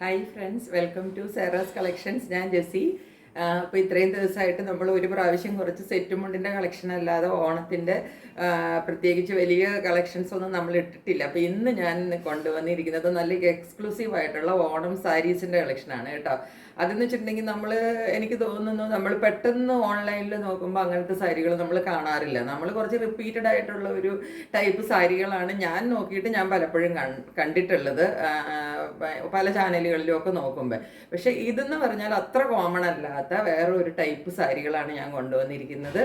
Hi friends, welcome to Sera's collections. ഞാൻ ജെസ്സി. അപ്പോൾ ഇത്രയും ദിവസമായിട്ട് നമ്മൾ ഒരു പ്രാവശ്യം കുറച്ച് സെറ്റ് മുണ്ടിൻ്റെ കളക്ഷൻ അല്ലാതെ ഓണത്തിൻ്റെ പ്രത്യേകിച്ച് വലിയ കളക്ഷൻസ് ഒന്നും നമ്മൾ ഇട്ടിട്ടില്ല. അപ്പോൾ ഇന്ന് ഞാൻ കൊണ്ടുവന്നിരിക്കുന്നത് നല്ല എക്സ്ക്ലൂസീവ് ആയിട്ടുള്ള ഓണം സാരീസിൻ്റെ കളക്ഷനാണ് കേട്ടോ. അതെന്ന് വെച്ചിട്ടുണ്ടെങ്കിൽ എനിക്ക് തോന്നുന്നു നമ്മൾ പെട്ടെന്ന് ഓൺലൈനിൽ നോക്കുമ്പോൾ അങ്ങനത്തെ സാരികൾ നമ്മൾ കാണാറില്ല. നമ്മൾ കുറച്ച് റിപ്പീറ്റഡ് ആയിട്ടുള്ള ഒരു ടൈപ്പ് സാരികളാണ് ഞാൻ നോക്കിയിട്ട് ഞാൻ പലപ്പോഴും കണ്ടിട്ടുള്ളത് പല ചാനലുകളിലും ഒക്കെ നോക്കുമ്പോൾ. പക്ഷെ ഇതെന്ന് പറഞ്ഞാൽ അത്ര കോമൺ അല്ലാത്ത വേറെ ഒരു ടൈപ്പ് സാരികളാണ് ഞാൻ കൊണ്ടുവന്നിരിക്കുന്നത്.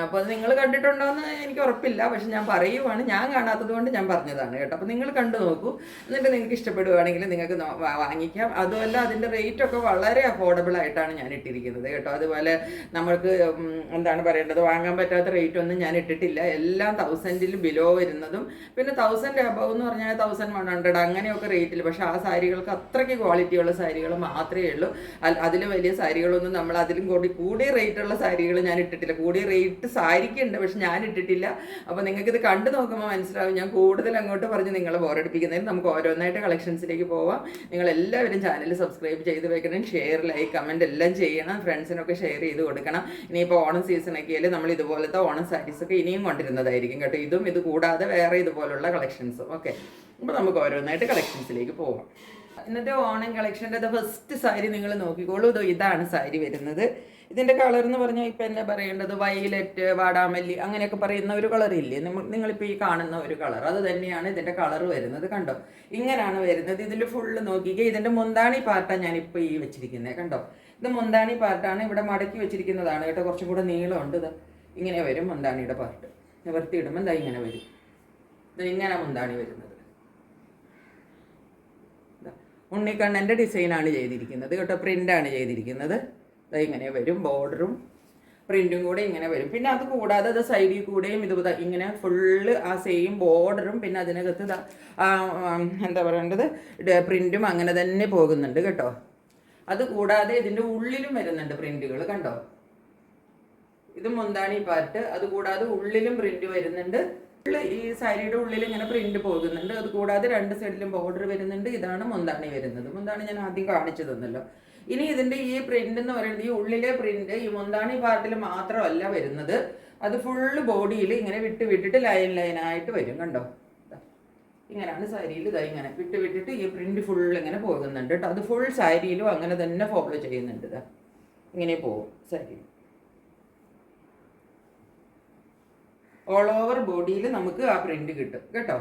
അപ്പോൾ നിങ്ങൾ കണ്ടിട്ടുണ്ടോ എന്ന് എനിക്ക് ഉറപ്പില്ല, പക്ഷെ ഞാൻ പറയുവാണ്, ഞാൻ കാണാത്തത് കൊണ്ട് ഞാൻ പറഞ്ഞതാണ് കേട്ടോ. അപ്പോൾ നിങ്ങൾ കണ്ടു നോക്കൂ, എന്നിട്ട് നിങ്ങൾക്ക് ഇഷ്ടപ്പെടുവാണെങ്കിൽ നിങ്ങൾക്ക് വാങ്ങിക്കാം. അതുമല്ല അതിൻ്റെ റേറ്റ് ഒക്കെ വളരെ അഫോർഡബിൾ ആയിട്ടാണ് ഞാൻ ഇട്ടിരിക്കുന്നത് കേട്ടോ. അതുപോലെ നമ്മൾക്ക് എന്താണ് പറയേണ്ടത്, വാങ്ങാൻ പറ്റാത്ത റേറ്റ് ഒന്നും ഞാൻ ഇട്ടിട്ടില്ല. എല്ലാം 1000 ബിലോ വരുന്നതും പിന്നെ 1000 അബവ് എന്ന് പറഞ്ഞാൽ 1100 അങ്ങനെയൊക്കെ റേറ്റിൽ. പക്ഷെ ആ സാരികൾക്ക് അത്രയ്ക്ക് ക്വാളിറ്റിയുള്ള സാരികൾ മാത്രമേ ഉള്ളൂ. അതിൽ വലിയ സാരികളൊന്നും നമ്മൾ അതിലും കൂടിയ റേറ്റുള്ള സാരികൾ ഞാൻ ഇട്ടിട്ടില്ല. കൂടിയ റേറ്റ് സാരിക്കുണ്ട്, പക്ഷെ ഞാൻ ഇട്ടിട്ടില്ല. അപ്പോൾ നിങ്ങൾക്കിത് കണ്ടു നോക്കുമ്പോൾ മനസ്സിലാവും ഞാൻ കൂടുതൽ അങ്ങോട്ട് പറഞ്ഞ് നിങ്ങളെ ബോറടിപ്പിക്കുന്നതിന്. നമുക്ക് ഓരോന്നായിട്ട് കളക്ഷൻസിലേക്ക് പോവാം. നിങ്ങളെല്ലാവരും ചാനൽ സബ്സ്ക്രൈബ് ചെയ്ത് വെക്കണം, ഷെയർ, ലൈക്ക്, കമൻറ്റ് എല്ലാം ചെയ്യണം. ഫ്രണ്ട്സിനൊക്കെ ഷെയർ ചെയ്ത് കൊടുക്കണം. ഇനിയിപ്പോൾ ഓണം സീസണൊക്കെ ആയാലും നമ്മൾ ഇതുപോലത്തെ ഓണം സാരീസൊക്കെ ഇനിയും കൊണ്ടിരുന്നതായിരിക്കും കേട്ടോ. ഇത് കൂടാതെ വേറെ ഇതുപോലുള്ള കളക്ഷൻസും ഓക്കെ. അപ്പോൾ നമുക്ക് ഓരോന്നായിട്ട് കളക്ഷൻസിലേക്ക് പോവാം. ഇന്നത്തെ ഓണം കളക്ഷൻ്റെ ഫസ്റ്റ് സാരി നിങ്ങൾ നോക്കിക്കോളൂ. ഇതാണ് സാരി വരുന്നത്. ഇതിൻ്റെ കളർ എന്ന് പറഞ്ഞാൽ ഇപ്പം എന്താ പറയേണ്ടത്, വയലറ്റ്, വാടാമല്ലി അങ്ങനെയൊക്കെ പറയുന്ന ഒരു കളറില്ലേ, നിങ്ങളിപ്പോൾ ഈ കാണുന്ന ഒരു കളർ, അത് തന്നെയാണ് ഇതിൻ്റെ കളർ വരുന്നത്. കണ്ടോ, ഇങ്ങനെയാണ് വരുന്നത്. ഇതിൽ ഫുള്ള് നോക്കിക്കുക. ഇതിൻ്റെ മുന്താണി പാർട്ടാണ് ഞാനിപ്പോൾ ഈ വെച്ചിരിക്കുന്നത്. കണ്ടോ, ഇത് മുന്താണി പാർട്ടാണ്. ഇവിടെ മടക്കി വെച്ചിരിക്കുന്നതാണ് കേട്ടോ. കുറച്ചും കൂടെ നീളമുണ്ട്. ഇത് ഇങ്ങനെ വരും മുന്താണിയുടെ പാർട്ട്. നിവർത്തിയിടുമ്പോൾ ഇതാ ഇങ്ങനെ വരും. ഇത് ഇങ്ങനെ മുന്താണി വരുന്നത്. ഉണ്ണിക്കണ്ണൻ്റെ ഡിസൈനാണ് ചെയ്തിരിക്കുന്നത് കേട്ടോ. പ്രിൻ്റാണ് ചെയ്തിരിക്കുന്നത്. ഇങ്ങനെ വരും. ബോർഡറും പ്രിൻറ്റും കൂടെ ഇങ്ങനെ വരും. പിന്നെ അത് കൂടാതെ അത് സൈഡിൽ കൂടെയും ഇത് ഇങ്ങനെ ഫുള്ള് ആ സെയിം ബോർഡറും പിന്നെ അതിനകത്ത് എന്താ പറയേണ്ടത് പ്രിൻറ്റും അങ്ങനെ തന്നെ പോകുന്നുണ്ട് കേട്ടോ. അത് കൂടാതെ ഇതിൻ്റെ ഉള്ളിലും വരുന്നുണ്ട് പ്രിൻറ്റുകൾ. കണ്ടോ, ഇത് മുന്താണി പാർട്ട്. അത് കൂടാതെ ഉള്ളിലും പ്രിൻറ്റ് വരുന്നുണ്ട്. ഈ സാരിയുടെ ഉള്ളിൽ ഇങ്ങനെ പ്രിന്റ് പോകുന്നുണ്ട്. അത് കൂടാതെ രണ്ട് സൈഡിലും ബോർഡർ വരുന്നുണ്ട്. ഇതാണ് മുന്താണി വരുന്നത്. മുന്താണി ഞാൻ ആദ്യം കാണിച്ചു തന്നല്ലോ. ഇനി ഇതിന്റെ ഈ പ്രിന്റ് എന്ന് പറയുന്നത്, ഈ ഉള്ളിലെ പ്രിന്റ് ഈ മുന്താണി പാർട്ടിൽ മാത്രമല്ല വരുന്നത്, അത് ഫുള്ള് ബോഡിയിൽ ഇങ്ങനെ വിട്ടിട്ട് ലൈനായിട്ട് വരും. കണ്ടോ, ഇങ്ങനെയാണ് സാരിയിൽ ഇങ്ങനെ വിട്ടിട്ട് ഈ പ്രിന്റ് ഫുൾ ഇങ്ങനെ പോകുന്നുണ്ട് കേട്ടോ. അത് ഫുൾ സാരിയിലും അങ്ങനെ തന്നെ ഫോളോ ചെയ്യുന്നുണ്ട്. ഇങ്ങനെ പോകും സാരി. ഓൾ ഓവർ ബോഡിയിൽ നമുക്ക് ആ പ്രിന്റ് കിട്ടും കേട്ടോ.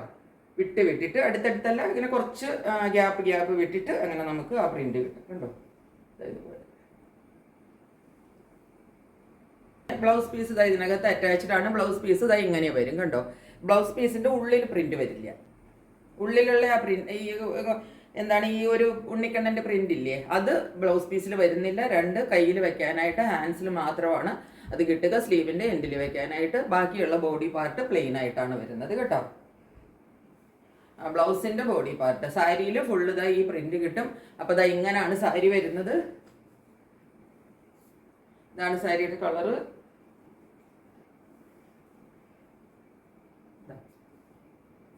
വിട്ടിട്ട് അടുത്തടുത്തല്ല, ഇങ്ങനെ കുറച്ച് ഗ്യാപ്പ് വിട്ടിട്ട് അങ്ങനെ നമുക്ക് ആ പ്രിന്റ് കിട്ടും. കണ്ടോ, ബ്ലൗസ് പീസ് ഇതിനകത്ത് അറ്റാച്ച്ഡ് ആണ്. ബ്ലൗസ് പീസ് ഇങ്ങനെ വരും. കണ്ടോ, ബ്ലൗസ് പീസിന്റെ ഉള്ളിൽ പ്രിന്റ് വരില്ല. ഉള്ളിലുള്ള ആ പ്രിന്റ് എന്താണ് ഈ ഒരു ഉണ്ണിക്കണ്ണന്റെ പ്രിന്റ് ഇല്ലേ, അത് ബ്ലൗസ് പീസിൽ വരുന്നില്ല. രണ്ട് കയ്യിൽ വെക്കാനായിട്ട് ഹാൻഡ്സിൽ മാത്രമാണ് അത് കിട്ടുക. സ്ലീവിന്റെ എൻഡിൽ വെക്കാനായിട്ട് ബാക്കിയുള്ള ബോഡി പാർട്ട് പ്ലെയിൻ ആയിട്ടാണ് വരുന്നത് കേട്ടോ. ബ്ലൗസിന്റെ ബോഡി പാർട്ട് സാരിയിൽ ഫുള്ള് ഈ പ്രിന്റ് കിട്ടും. അപ്പൊ ഇങ്ങനെയാണ് സാരി വരുന്നത്. ഇതാണ് സാരിയുടെ കളറ്.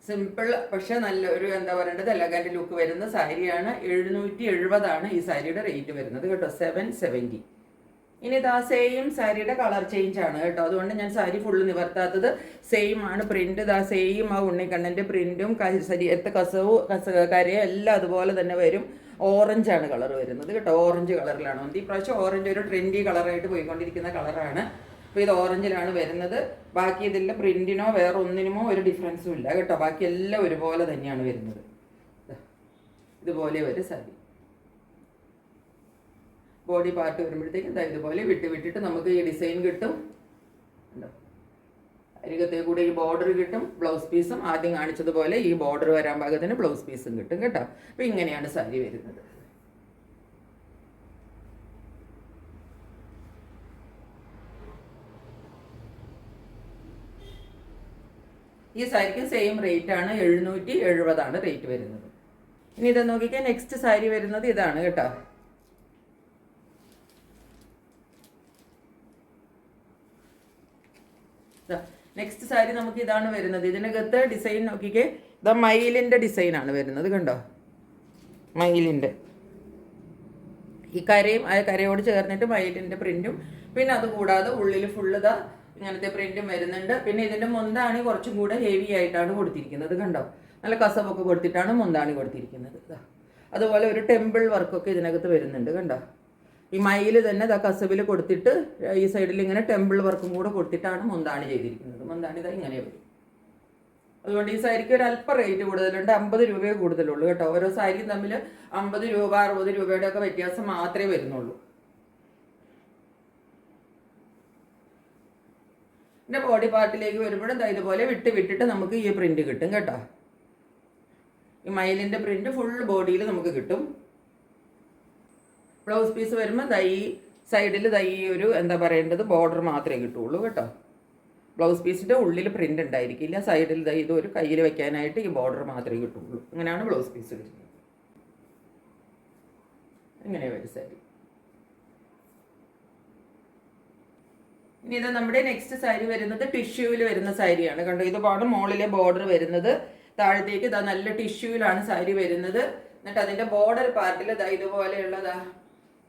സിമ്പിൾ പക്ഷെ നല്ലൊരു എന്താ പറയേണ്ടത് എലഗന്റ് ലുക്ക് വരുന്ന സാരിയാണ്. 770 ഈ സാരിയുടെ റേറ്റ് വരുന്നത് കേട്ടോ. 770. ഇനി ഇതാ സെയിം സാരിയുടെ കളർ ചേഞ്ച് ആണ് കേട്ടോ. അതുകൊണ്ട് ഞാൻ സാരി ഫുള്ള് നിവർത്താത്തത്. സെയിം ആണ് പ്രിന്റ്. സെയിം ആ ഉണ്ണിക്കണ്ണന്റെ പ്രിന്റും ശരീരത്തെ കരയും എല്ലാം അതുപോലെ തന്നെ വരും. ഓറഞ്ചാണ് കളർ വരുന്നത് കേട്ടോ. ഓറഞ്ച് കളറിലാണ്. ഈ പ്രാവശ്യം ഓറഞ്ച് ഒരു ട്രെൻഡി കളറായിട്ട് പോയിക്കൊണ്ടിരിക്കുന്ന കളറാണ്. അപ്പോൾ ഇത് ഓറഞ്ചിലാണ് വരുന്നത്. ബാക്കി ഇതിൽ പ്രിന്റിനോ വേറെ ഒന്നിനുമോ ഒരു ഡിഫറൻസും ഇല്ല കേട്ടോ. ബാക്കി എല്ലാം ഒരുപോലെ തന്നെയാണ് വരുന്നത്. ഇതുപോലെ ഒരു സാരി ബോഡി പാർട്ട് വരുമ്പോഴത്തേക്കും ഇതുപോലെ വിട്ടിട്ട് നമുക്ക് ഈ ഡിസൈൻ കിട്ടും. അരികത്തെ കൂടെ ഈ ബോർഡർ കിട്ടും. ബ്ലൗസ് പീസും ആദ്യം കാണിച്ചതുപോലെ ഈ ബോർഡർ വരാൻ പാകത്തിന് ബ്ലൗസ് പീസും കിട്ടും കേട്ടോ. അപ്പോൾ ഇങ്ങനെയാണ് സാരി വരുന്നത്. ഈ സാരിക്ക് സെയിം റേറ്റ് ആണ്. 770 റേറ്റ് വരുന്നത്. ഇനി ഇത് നോക്കിക്കാൻ നെക്സ്റ്റ് സാരി വരുന്നത് ഇതാണ് കേട്ടോ. നെക്സ്റ്റ് സാരി നമുക്ക് ഇതാണ് വരുന്നത്. ഇതിനകത്ത് ഡിസൈൻ നോക്കിക്കേ. മയിലിൻ്റെ ഡിസൈനാണ് വരുന്നത്. കണ്ടോ, മയിലിൻ്റെ ഈ കരയും ആ കരയോട് ചേർന്നിട്ട് മയിലിൻ്റെ പ്രിൻറ്റും, പിന്നെ അതുകൂടാതെ ഉള്ളിൽ ഫുള്ള് ഇതാ ഇങ്ങനത്തെ പ്രിൻറ്റും വരുന്നുണ്ട്. പിന്നെ ഇതിൻ്റെ മുന്താണി കുറച്ചും കൂടെ ഹെവി ആയിട്ടാണ് കൊടുത്തിരിക്കുന്നത്. കണ്ടോ, നല്ല കസവൊക്കെ കൊടുത്തിട്ടാണ് മുന്താണി കൊടുത്തിരിക്കുന്നത്. അതുപോലെ ഒരു ടെമ്പിൾ വർക്കൊക്കെ ഇതിനകത്ത് വരുന്നുണ്ട്. കണ്ടോ, ഈ മയിൽ തന്നെ ഇതാ കസവിൽ കൊടുത്തിട്ട് ഈ സൈഡിൽ ഇങ്ങനെ ടെമ്പിൾ വർക്കും കൂടെ കൊടുത്തിട്ടാണ് മുന്താണി ചെയ്തിരിക്കുന്നത്. മുന്താണി ഇതാ ഇങ്ങനെ വരും. അതുകൊണ്ട് ഈ സാരിക്ക് ഒരു അല്പം റേറ്റ് കൂടുതലുണ്ട്, 50 രൂപയെ കൂടുതലുള്ളൂ കേട്ടോ. ഓരോ സാരിയും തമ്മിൽ 50 രൂപ 60 രൂപയുടെ ഒക്കെ വ്യത്യാസം മാത്രമേ വരുന്നുള്ളൂ. പിന്നെ ബോഡി പാർട്ടിലേക്ക് വരുമ്പോഴും ഇതുപോലെ വിട്ടിട്ട് നമുക്ക് ഈ പ്രിന്റ് കിട്ടും കേട്ടോ. ഈ മയിലിൻ്റെ പ്രിന്റ് ഫുൾ ബോഡിയിൽ നമുക്ക് കിട്ടും. ബ്ലൗസ് പീസ് വരുമ്പോൾ ഈ സൈഡിൽ ഈ ഒരു എന്താ പറയേണ്ടത് ബോർഡർ മാത്രമേ കിട്ടുള്ളൂ കേട്ടോ. ബ്ലൗസ് പീസിൻ്റെ ഉള്ളിൽ പ്രിന്റ് ഉണ്ടായിരിക്കില്ല. സൈഡിൽ ഇതൊരു കയ്യിൽ വെക്കാനായിട്ട് ഈ ബോർഡർ മാത്രമേ കിട്ടുള്ളൂ. അങ്ങനെയാണ് ബ്ലൗസ് പീസ് വരുന്നത്. ഇങ്ങനെ വരും സാരി. ഇനി ഇത് നമ്മുടെ നെക്സ്റ്റ് സാരി വരുന്നത് ടിഷ്യൂവിൽ വരുന്ന സാരിയാണ്. കണ്ടോ, ഇതാണ് മോളിലെ ബോർഡർ വരുന്നത്. താഴത്തേക്ക് ഇതാ നല്ല ടിഷ്യൂവിലാണ് സാരി വരുന്നത്. എന്നിട്ട് അതിൻ്റെ ബോർഡർ പാർട്ടിൽ ഇതുപോലെയുള്ളതാ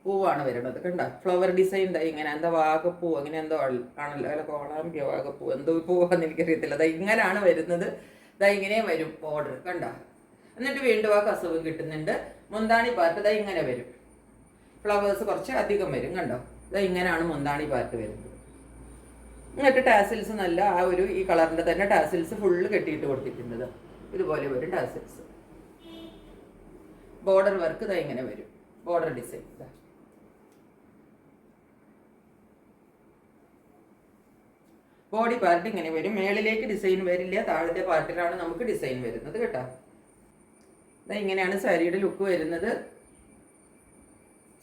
പൂവാണ് വരുന്നത്. കണ്ടോ, ഫ്ലവർ ഡിസൈൻ ഇങ്ങനെ എന്താ വാഗപ്പൂ അങ്ങനെ എന്തോ ആണല്ലോ, അല്ല കോളാമ്പിയോ വാഗപ്പൂ എന്തോ പൂവാന്ന് എനിക്കറിയത്തില്ല. ഇങ്ങനെയാണ് വരുന്നത്. ഇങ്ങനെയും വരും ബോർഡർ. കണ്ടോ, എന്നിട്ട് വീണ്ടും ആ കസവ് കിട്ടുന്നുണ്ട്. മുന്താണി പാർട്ട് ഇങ്ങനെ വരും. ഫ്ലവേഴ്സ് കുറച്ച് അധികം വരും. കണ്ടോ, ഇങ്ങനെയാണ് മുന്താണി പാർട്ട് വരുന്നത്. എന്നിട്ട് ടാസിൽസ് നല്ല ആ ഒരു ഈ കളറിൻ്റെ തന്നെ ടാസിൽസ് ഫുള്ള് കെട്ടിയിട്ട് കൊടുത്തിട്ടുണ്ട്. ഇതുപോലെ വരും ടാസിൽസ്. ബോർഡർ വർക്ക് ഇങ്ങനെ വരും. ബോർഡർ ഡിസൈൻ ബോഡി പാർട്ട് ഇങ്ങനെ വരും. മേളിലേക്ക് ഡിസൈൻ വരില്ല, താഴത്തെ പാർട്ടിലാണ് നമുക്ക് ഡിസൈൻ വരുന്നത് കേട്ടോ. ഇങ്ങനെയാണ് സാരിയുടെ ലുക്ക് വരുന്നത്.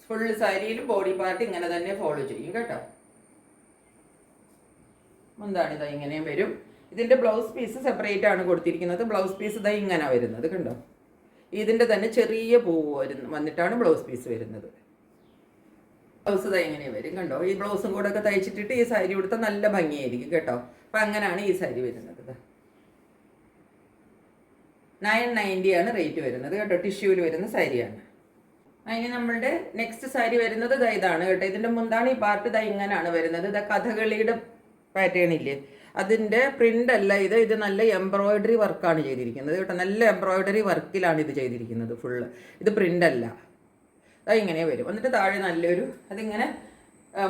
ഫുൾ സാരിയിൽ ബോഡി പാർട്ട് ഇങ്ങനെ തന്നെ ഫോളോ ചെയ്യും കേട്ടോ. മുന്താണി ഇങ്ങനെ വരും. ഇതിന്റെ ബ്ലൗസ് പീസ് സെപ്പറേറ്റ് ആണ് കൊടുത്തിരിക്കുന്നത്. ബ്ലൗസ് പീസ് ഇങ്ങനെ വരുന്നത് കണ്ടോ. ഇതിന്റെ തന്നെ ചെറിയ പൂവ് വന്നിട്ടാണ് ബ്ലൗസ് പീസ് വരുന്നത്. ബ്ലൗസ് ഇങ്ങനെ വരും കണ്ടോ. ഈ ബ്ലൗസും കൂടെ ഒക്കെ തയ്ച്ചിട്ടിട്ട് ഈ സാരി കൊടുത്താൽ നല്ല ഭംഗിയായിരിക്കും കേട്ടോ. അപ്പം അങ്ങനെയാണ് ഈ സാരി വരുന്നത്. 990 ആണ് റേറ്റ് വരുന്നത് കേട്ടോ. ടിഷ്യൂവിൽ വരുന്ന സാരിയാണ്. അതിന് നമ്മളുടെ നെക്സ്റ്റ് സാരി വരുന്നത് ഇതാണ് കേട്ടോ. ഇതിന്റെ മുന്താണി പാർട്ട് ഇങ്ങനെയാണ് വരുന്നത്. കഥകളിയുടെ പാറ്റേൺ ഇല്ലേ, അതിന്റെ പ്രിന്റ് അല്ല ഇത് നല്ല എംബ്രോയിഡറി വർക്കാണ് ചെയ്തിരിക്കുന്നത് കേട്ടോ. നല്ല എംബ്രോയിഡറി വർക്കിലാണ് ഇത് ചെയ്തിരിക്കുന്നത് ഫുള്ള്. ഇത് പ്രിന്റ് അല്ല. ഇങ്ങനെ വരും. എന്നിട്ട് താഴെ നല്ലൊരു അതിങ്ങനെ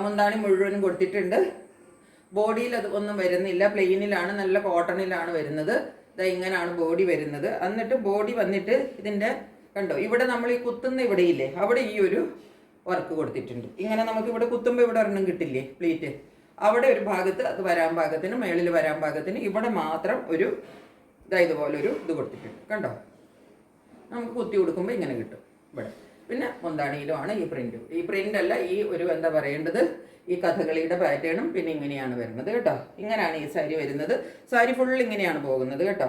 മുന്താണി മുഴുവനും കൊടുത്തിട്ടുണ്ട്. ബോഡിയിൽ അത് ഒന്നും വരുന്നില്ല, പ്ലെയിനിലാണ്, നല്ല കോട്ടണിലാണ് വരുന്നത്. ഇങ്ങനെയാണ് ബോഡി വരുന്നത്. എന്നിട്ട് ബോഡി വന്നിട്ട് ഇതിന്റെ കണ്ടോ, ഇവിടെ നമ്മൾ ഈ കുത്തുന്ന ഇവിടെ ഇല്ലേ, അവിടെ ഈ ഒരു വർക്ക് കൊടുത്തിട്ടുണ്ട്. ഇങ്ങനെ നമുക്ക് ഇവിടെ കുത്തുമ്പോൾ ഇവിടെ ഒരെണ്ണം കിട്ടില്ലേ പ്ലീറ്റ്, അവിടെ ഒരു ഭാഗത്ത് അത് വരാൻ പാകത്തിന്, മേളിൽ വരാൻ പാകത്തിന് ഇവിടെ മാത്രം ഒരു ഇതുപോലൊരു ഇത് കൊടുത്തിട്ടുണ്ട് കണ്ടോ. നമുക്ക് കുത്തി കൊടുക്കുമ്പോൾ ഇങ്ങനെ കിട്ടും ഇവിടെ. പിന്നെ മുന്താണിയിലുമാണ് ഈ പ്രിന്റ്. ഈ പ്രിന്റ് അല്ല, ഈ ഒരു എന്താ പറയേണ്ടത്, ഈ കഥകളിയുടെ പാറ്റേണും പിന്നെ ഇങ്ങനെയാണ് വരുന്നത് കേട്ടോ. ഇങ്ങനെയാണ് ഈ സാരി വരുന്നത്. സാരി ഫുൾ ഇങ്ങനെയാണ് പോകുന്നത് കേട്ടോ.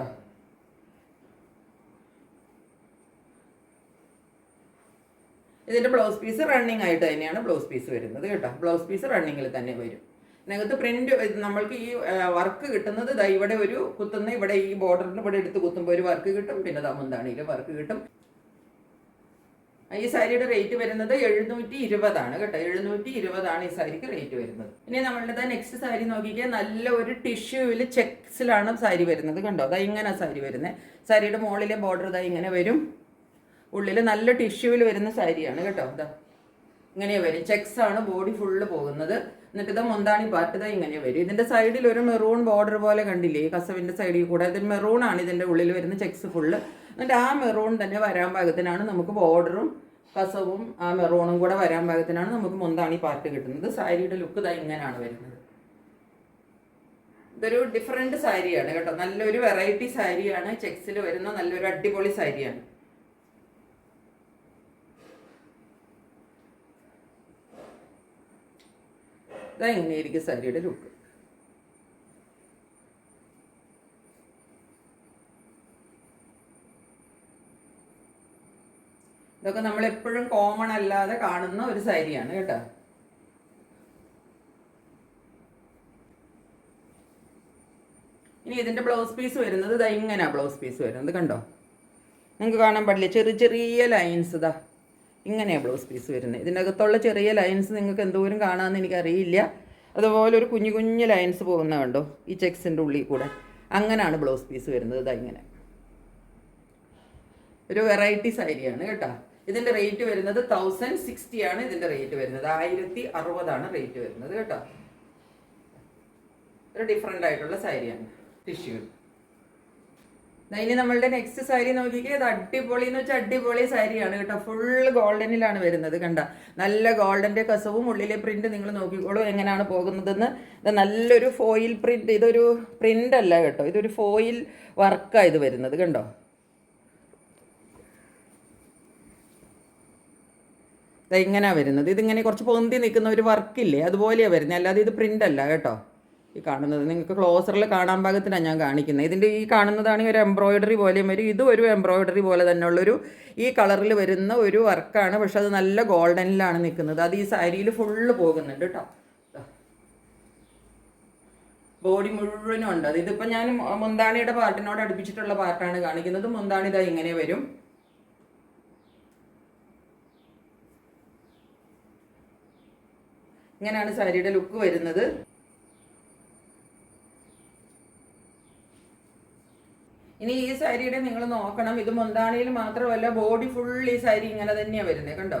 ഇതിന്റെ ബ്ലൗസ് പീസ് റണ്ണിങ് ആയിട്ട് തന്നെയാണ് ബ്ലൗസ് പീസ് വരുന്നത് കേട്ടോ. ബ്ലൗസ് പീസ് റണ്ണിങ്ങിൽ തന്നെ വരും. ഇതിനകത്ത് പ്രിന്റ് നമ്മൾക്ക് ഈ വർക്ക് കിട്ടുന്നത് ഇവിടെ ഒരു കുത്തുന്ന, ഇവിടെ ഈ ബോർഡറിന് ഇവിടെ എടുത്ത് കുത്തുമ്പോൾ ഒരു വർക്ക് കിട്ടും. പിന്നെ മുന്താണിയിൽ വർക്ക് കിട്ടും. ഈ സാരിയുടെ റേറ്റ് വരുന്നത് 720 ആണ് കേട്ടോ. 720 ഈ സാരിക്ക് റേറ്റ് വരുന്നത്. ഇനി നമ്മളുടെ നെക്സ്റ്റ് സാരി നോക്കിക്കാൻ നല്ല ഒരു ടിഷ്യൂവിൽ ചെക്സിലാണ് സാരി വരുന്നത് കണ്ടോ. ഇങ്ങനെ സാരി വരുന്നത്. സാരിയുടെ മുകളിലെ ബോർഡർ ഇങ്ങനെ വരും. ഉള്ളിൽ നല്ല ടിഷ്യൂവിൽ വരുന്ന സാരിയാണ് കേട്ടോ. ഇങ്ങനെ വരും. ചെക്സ് ആണ് ബോഡി ഫുള്ള് പോകുന്നത്. എന്നിട്ട് മുന്താണി പാർട്ട് ഇങ്ങനെ വരും. ഇതിന്റെ സൈഡിൽ ഒരു മെറൂൺ ബോർഡർ പോലെ കണ്ടില്ലേ, കസവിന്റെ സൈഡിൽ കൂടെ. ഇതിന് മെറൂൺ ആണ് ഇതിന്റെ ഉള്ളിൽ വരുന്ന ചെക്സ് ഫുള്ള്. എന്നിട്ട് ആ മെറൂൺ തന്നെ വരാൻ പാകത്തിനാണ് നമുക്ക് ബോർഡറും കസവും ആ മെറൂണും കൂടെ വരാൻ പാകത്തിനാണ് നമുക്ക് മുന്താണി പാർട്ട് കിട്ടുന്നത്. സാരിയുടെ ലുക്ക് ഇങ്ങനെയാണ് വരുന്നത്. ഇതൊരു ഡിഫറെന്റ് സാരിയാണ് കേട്ടോ. നല്ലൊരു വെറൈറ്റി സാരിയാണ്. ചെക്സിൽ വരുന്ന നല്ലൊരു അടിപൊളി സാരിയാണ്. ഇങ്ങനെയായിരിക്കും സാരിയുടെ ലുക്ക്. ഇതൊക്കെ നമ്മൾ എപ്പോഴും കോമൺ അല്ലാതെ കാണുന്ന ഒരു സാരിയാണ് കേട്ടോ. ഇനി ഇതിന്റെ ബ്ലൗസ് പീസ് വരുന്നത് ഇങ്ങനെയാ ബ്ലൗസ് പീസ് വരുന്നത് കണ്ടോ. നിങ്ങൾക്ക് കാണാൻ പാടില്ല, ചെറിയ ചെറിയ ലൈൻസ് ഇങ്ങനെയാണ് ബ്ലൗസ് പീസ് വരുന്നത്. ഇതിൻ്റെ അകത്തുള്ള ചെറിയ ലൈൻസ് നിങ്ങൾക്ക് എന്തോരം കാണാമെന്ന് എനിക്കറിയില്ല. അതുപോലെ ഒരു കുഞ്ഞു കുഞ്ഞു ലൈൻസ് പോകുന്ന കണ്ടോ ഈ ചെക്സിൻ്റെ ഉള്ളിൽ കൂടെ. അങ്ങനെയാണ് ബ്ലൗസ് പീസ് വരുന്നത്. ഇതാ ഇങ്ങനെ ഒരു വെറൈറ്റി സാരിയാണ് കേട്ടോ. ഇതിൻ്റെ റേറ്റ് വരുന്നത് 1060 ആണ്. ഇതിൻ്റെ റേറ്റ് വരുന്നത് 1060 റേറ്റ് വരുന്നത് കേട്ടോ. ഒരു ഡിഫറെൻ്റ് ആയിട്ടുള്ള സാരിയാണ്, ടിഷ്യൂ. ഇനി നമ്മളുടെ നെക്സ്റ്റ് സാരി നോക്കിക്കേ. ഇത് അടിപൊളി എന്ന് വെച്ചാൽ അടിപൊളി സാരിയാണ് കേട്ടോ. ഫുൾ ഗോൾഡനിലാണ് വരുന്നത്. കണ്ട നല്ല ഗോൾഡൻ്റെ കസവും ഉള്ളിലെ പ്രിന്റ് നിങ്ങൾ നോക്കിക്കോളൂ എങ്ങനെയാണ് പോകുന്നതെന്ന്. ഇത് നല്ലൊരു ഫോയിൽ പ്രിന്റ്. ഇതൊരു പ്രിന്റ് അല്ല കേട്ടോ, ഇതൊരു ഫോയിൽ വർക്കാണ് ഇത് വരുന്നത്. കണ്ടോ ഇങ്ങനെയാണ് വരുന്നത്. ഇതിങ്ങനെ കുറച്ച് പൊന്തി നിൽക്കുന്ന ഒരു വർക്കില്ലേ, അതുപോലെയാണ് വരുന്നത്. അല്ലാതെ ഇത് പ്രിന്റ് അല്ല കേട്ടോ. ഈ കാണുന്നത് നിങ്ങൾക്ക് ക്ലോസറിൽ കാണാൻ പാകത്തിനാണ് ഞാൻ കാണിക്കുന്നത്. ഇതിൻ്റെ ഈ കാണുന്നതാണെങ്കിൽ ഒരു എംബ്രോയിഡറി പോലെയും വരും. ഇതും ഒരു എംബ്രോയിഡറി പോലെ തന്നെയുള്ളൊരു ഈ കളറിൽ വരുന്ന ഒരു വർക്കാണ്. പക്ഷെ അത് നല്ല ഗോൾഡനിലാണ് നിൽക്കുന്നത്. അത് ഈ സാരിയിൽ ഫുള്ള് പോകുന്നുണ്ട് കേട്ടോ. ബോഡി മുഴുവനും ഉണ്ട്. അത് ഇതിപ്പോൾ ഞാൻ മുന്താണിയുടെ പാർട്ടിനോട് അടുപ്പിച്ചിട്ടുള്ള പാർട്ടാണ് കാണിക്കുന്നത്. മുന്താണി ഇതാ ഇങ്ങനെ വരും. ഇങ്ങനെയാണ് സാരിയുടെ ലുക്ക് വരുന്നത്. ഇനി ഈ സാരിയുടെ നിങ്ങൾ നോക്കണം, ഇത് മുന്താണിയിൽ മാത്രമല്ല ബോഡി ഫുൾ ഈ സാരി ഇങ്ങനെ തന്നെയാണ് വരുന്നത്. കണ്ടോ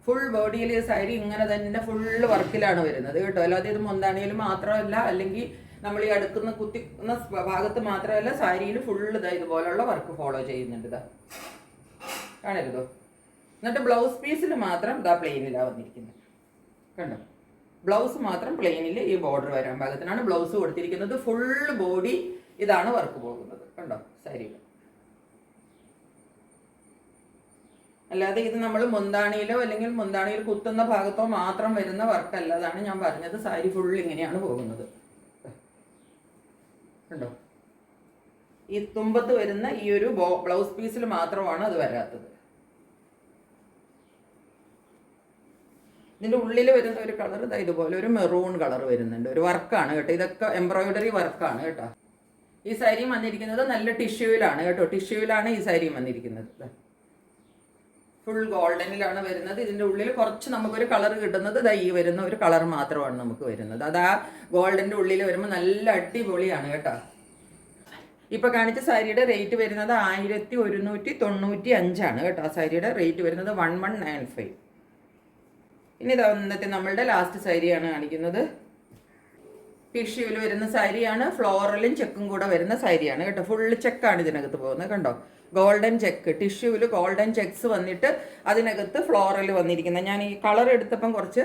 ഫുൾ ബോഡിയിൽ ഈ സാരി ഇങ്ങനെ തന്നെ ഫുള്ള് വർക്കിലാണ് വരുന്നത് കേട്ടോ. അല്ലാതെ ഇത് മുന്താണിയിൽ മാത്രമല്ല, അല്ലെങ്കിൽ നമ്മൾ ഈ അടുക്കുന്ന കുത്തിക്കുന്ന ഭാഗത്ത് മാത്രമല്ല, സാരിയിൽ ഫുള്ള് ഇതാ ഇതുപോലുള്ള വർക്ക് ഫോളോ ചെയ്യുന്നുണ്ട്. ഇതാ കാണരുതോ. എന്നിട്ട് ബ്ലൗസ് പീസിൽ മാത്രം ഇതാ പ്ലെയിനിലാണ് വന്നിരിക്കുന്നത്. കണ്ടോ ബ്ലൗസ് മാത്രം പ്ലെയിനിൽ ഈ ബോർഡർ വരാൻ പാകത്തിനാണ് ബ്ലൗസ് കൊടുത്തിരിക്കുന്നത്. ഫുള്ള് ബോഡി ഇതാണ് വർക്ക് പോകുന്നത്. കണ്ടോ സാരിയിൽ. അല്ലാതെ ഇത് നമ്മൾ മുന്താണിയിലോ അല്ലെങ്കിൽ മുന്താണിയിൽ കുത്തുന്ന ഭാഗത്തോ മാത്രം വരുന്ന വർക്കല്ല. അതാണ് ഞാൻ പറഞ്ഞത്. സാരി ഫുൾ ഇങ്ങനെയാണ് പോകുന്നത്. കണ്ടോ ഈ തുമ്പത്ത് വരുന്ന ഈ ഒരു ബ്ലൗസ് പീസിൽ മാത്രമാണ് അത് വരാത്തത്. ഇതിൻ്റെ ഉള്ളിൽ വരുന്ന ഒരു കളർ ഇതാ ഇതുപോലെ ഒരു മെറൂൺ കളർ വരുന്നുണ്ട്. ഒരു വർക്കാണ് കേട്ടോ. ഇതൊക്കെ എംബ്രോയിഡറി വർക്കാണ് കേട്ടോ. ഈ സാരി വന്നിരിക്കുന്നത് നല്ല ടിഷ്യൂവിലാണ് കേട്ടോ. ടിഷ്യൂവിലാണ് ഈ സാരി വന്നിരിക്കുന്നത്. ഫുൾ ഗോൾഡനിലാണ് വരുന്നത്. ഇതിൻ്റെ ഉള്ളിൽ കുറച്ച് നമുക്കൊരു കളർ കിട്ടുന്നത് ഇതാ ഈ വരുന്ന ഒരു കളർ മാത്രമാണ് നമുക്ക് വരുന്നത്. അത് ആ ഗോൾഡൻ്റെ ഉള്ളിൽ വരുമ്പോൾ നല്ല അടിപൊളിയാണ് കേട്ടോ. ഇപ്പം കാണിച്ച സാരിയുടെ റേറ്റ് വരുന്നത് 1195 കേട്ടോ. ആ സാരിയുടെ റേറ്റ് വരുന്നത് 1195. ഇനി ഇതാ ഇന്നത്തെ നമ്മളുടെ ലാസ്റ്റ് സാരിയാണ് കാണിക്കുന്നത്. ടിഷ്യൂവിൽ വരുന്ന സാരിയാണ്. ഫ്ലോറലും ചെക്കും കൂടെ വരുന്ന സാരിയാണ് കേട്ടോ. ഫുള്ള് ചെക്കാണ് ഇതിനകത്ത് പോകുന്നത്. കണ്ടോ ഗോൾഡൻ ചെക്ക്. ടിഷ്യൂവിൽ ഗോൾഡൻ ചെക്സ് വന്നിട്ട് അതിനകത്ത് ഫ്ലോറൽ വന്നിരിക്കുന്നത്. ഞാൻ ഈ കളർ എടുത്തപ്പം കുറച്ച്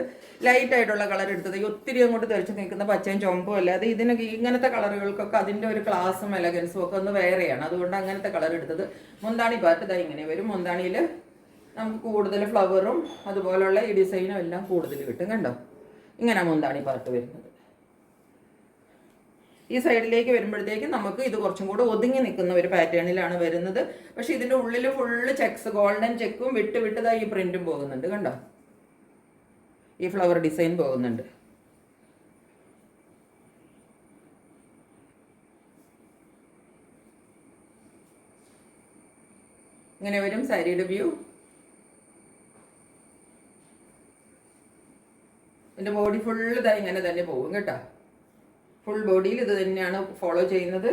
ലൈറ്റ് ആയിട്ടുള്ള കളർ എടുത്തത്. ഈ ഒത്തിരി അങ്ങോട്ട് തെറിച്ച് നിൽക്കുന്ന പച്ചയും ചുമപ്പും അല്ലാതെ ഇതിനൊക്കെ ഇങ്ങനത്തെ കളറുകൾക്കൊക്കെ അതിൻ്റെ ഒരു ക്ലാസ്സും എലഗൻസും ഒക്കെ ഒന്ന് വേറെയാണ്. അതുകൊണ്ട് അങ്ങനത്തെ കളർ എടുത്തത്. മുന്താണി പാർട്ട് ഇതാ ഇങ്ങനെ വരും. മുന്താണിയിൽ നമുക്ക് കൂടുതൽ ഫ്ലവറും അതുപോലുള്ള ഈ ഡിസൈനും എല്ലാം കൂടുതൽ കിട്ടും. കണ്ടോ ഇങ്ങനെ മുന്താണി പാർട്ട് വരുന്നത്. ഈ സൈഡിലേക്ക് വരുമ്പോഴത്തേക്കും നമുക്ക് ഇത് കുറച്ചും കൂടെ ഒതുങ്ങി നിൽക്കുന്ന ഒരു പാറ്റേണിലാണ് വരുന്നത്. പക്ഷെ ഇതിൻ്റെ ഉള്ളിൽ ഫുള്ള് ചെക്സ് ഗോൾഡൻ ചെക്കും വിട്ട് വിട്ടതായി ഈ പ്രിന്റും പോകുന്നുണ്ട്. കണ്ടോ ഈ ഫ്ലവർ ഡിസൈൻ പോകുന്നുണ്ട്. ഇങ്ങനെ വരും സാരിയുടെ വ്യൂ. എൻ്റെ ബോഡി ഫുള്ള് ഇതാ ഇങ്ങനെ തന്നെ പോകും കേട്ടോ. ഫുൾ ബോഡിയിൽ ഇത് തന്നെയാണ് ഫോളോ ചെയ്യുന്നത്.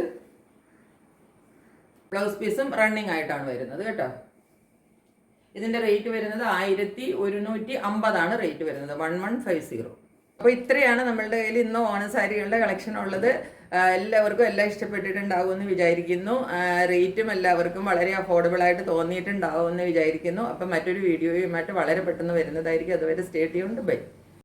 ബ്ലൗസ് പീസും റണ്ണിങ് ആയിട്ടാണ് വരുന്നത് കേട്ടോ. ഇതിൻ്റെ റേറ്റ് വരുന്നത് 1150 റേറ്റ് വരുന്നത്. 1150. അപ്പോൾ ഇത്രയാണ് നമ്മളുടെ കയ്യിൽ ഇന്ന് ഓണസാരികളുടെ കളക്ഷൻ ഉള്ളത്. എല്ലാവർക്കും എല്ലാം ഇഷ്ടപ്പെട്ടിട്ടുണ്ടാവുമെന്ന് വിചാരിക്കുന്നു. റേറ്റും എല്ലാവർക്കും വളരെ അഫോർഡബിൾ ആയിട്ട് തോന്നിയിട്ടുണ്ടാവുമെന്ന് വിചാരിക്കുന്നു. അപ്പം മറ്റൊരു വീഡിയോയുമായിട്ട് വളരെ പെട്ടെന്ന് വരുന്നതായിരിക്കും. അതുവരെ സ്റ്റേ ട്യൂൺഡ്. ബൈ.